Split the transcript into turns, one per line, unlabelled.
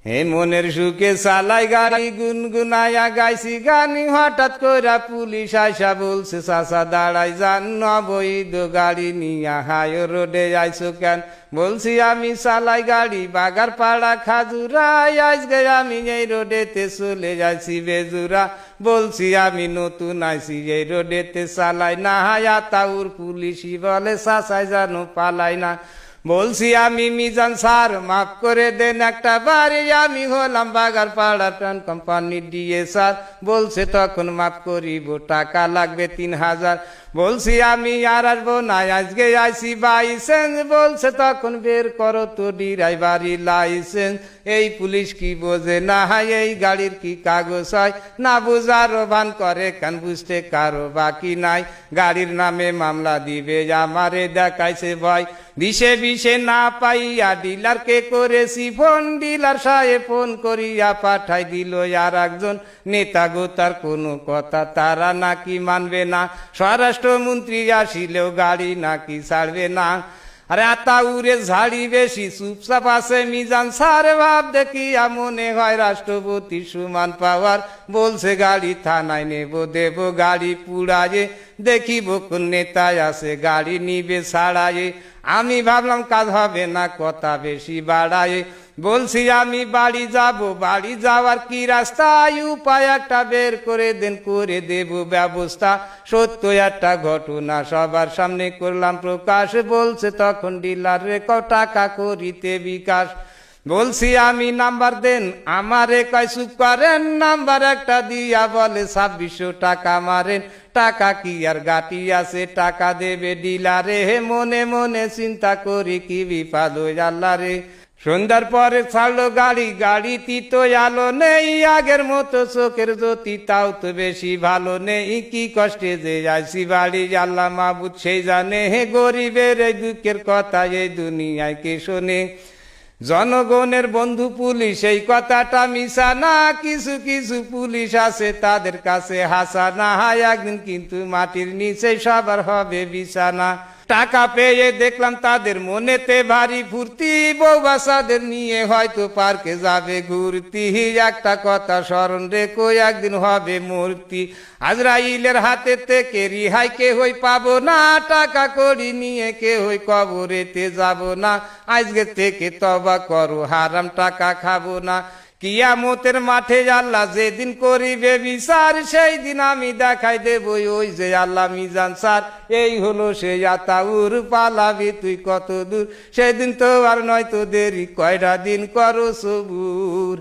হে মনের সুখে চালাই গাড়ি গুনগুনাইয়া গাইছি গানি, হঠাৎ কইরা পুলিশ আইসা বলছে চাচা দাঁড়াই যান, অবৈধ গাড়ি নিয়া হাই রোডে আইছো কেন? বলছি আমি চালাই গাড়ি বাগারপাড়া খাজুরাই, আজকে আমি এই রোডেতে চলে যাইছি বেজুরা। বলছি আমি নতুন আইছি এই রোডেতে চালাই না, হায়া তাউর পুলিশই বলে চাচাই জানো পালাই না। বলছি আমি মিজান স্যার মাফ করে দেন একটা বাড়ি, আমি হলাম বাগারপাড়া ট্রান কোম্পানি ডিএ স্যার। বলছে তখন মাফ করিব টাকা লাগবে 3000। বলছি আমি আর আসবো না আজকে আইসি বাইসেন্স। বলছে তখন বের করো তো ড্রাইভারি লাইসেন্স। এই পুলিশ কি বোঝে না, এই গাড়ির কি কাগজ হয় না, বুঝারও ভান করে কান, বুঝতে কারো বাকি নাই। গাড়ির নামে মামলা দিবে আমারে দেখাইছে ভয়, দিশে বিশে না পাইয়া ডিলারকে করেছি ফোন। ডিলার সাহেব ফোন করিয়া পাঠাই দিল আর একজন নেতা গো, তার কোনো কথা তারা নাকি মানবে না। স্বরাষ্ট্রমন্ত্রী আসিলেও গাড়ি নাকি ছাড়বে না। আরে আতাউরে ঝাড়ি বেশি চুপচাপ আছে মিজান স্যার, ভাব দেখিয়া মনে হয় রাষ্ট্রপতি সমান পাওয়ার। বলছে গাড়ি থানায় নেব দেব গাড়ি পুড়ায়ে, দেখিব কোন নেতায় আছে গাড়ি নিবে ছাড়ায়ে। আমি ভাবলাম কাজ হবে না কথা বেশি বাড়ায়ে। বলছি আমি বাড়ি যাব, বাড়ি যাওয়ার কি রাস্তা, উপায় একটা বের করে দেন, করে দেব ব্যবস্থা। সত্য একটা ঘটনা সবার সামনে করলাম প্রকাশ। বলছে তখন ডিলার রে টাকা করিতে বিকাশ। বলছি আমি নাম্বার দেন, আমারে কয় চুপ করেন। নাম্বার একটা দিয়া বলে 2600 টাকা মারেন। টাকা কি আর গাটি আছে, টাকা দেবে ডিলারে। মনে মনে চিন্তা করি কি বিপদ হই আল্লাহ রে। সন্ধ্যার পরে ছাড়লো গাড়ি, গাড়িতে তো আলো নেই আগের মতো, চোখের জ্যোতি তাও তো বেশি ভালো নেই। কি কষ্টে যে আইছি বাড়ি আল্লাহ মাবুদ সেই জানে, গরিবের এই দুঃখের কথা এই দুনিয়ায় কে শোনে। জনগণের বন্ধু পুলিশ এই কথাটা মিশা না, কিছু কিছু পুলিশ আছে তাদের কাছে হাসা না। একদিন কিন্তু মাটির নিচে সবার হবে বিছানা। টাকা পেয়ে দেখলাম তাদের মনেতে ভারী ফুর্তি, বউ বাচ্চাদের নিয়ে হয়তো পার্কে যাবে ঘুরতি। একটা কথা স্মরণ রেখো একদিন হবে মূর্তি, আজরাইলের হাতে থেকে রিহাই কেহই পাবো না। টাকা কড়ি নিয়ে কেহই কবরেতে যাব না, আজকে থেকে তওবা করো হারাম টাকা খাবো না। কিয়ামতের মাঠে আল্লাহ যেদিন করিবে বিচার, সেই দিন আমি দেখাই দেব ওই যে আল্লাহ মিজান স্যার। এই হলো সেই আতাউর, পালাবি তুই কত দূর, সেদিন তো আর নয়তো দেরি, কয়টা দিন করো সবুর।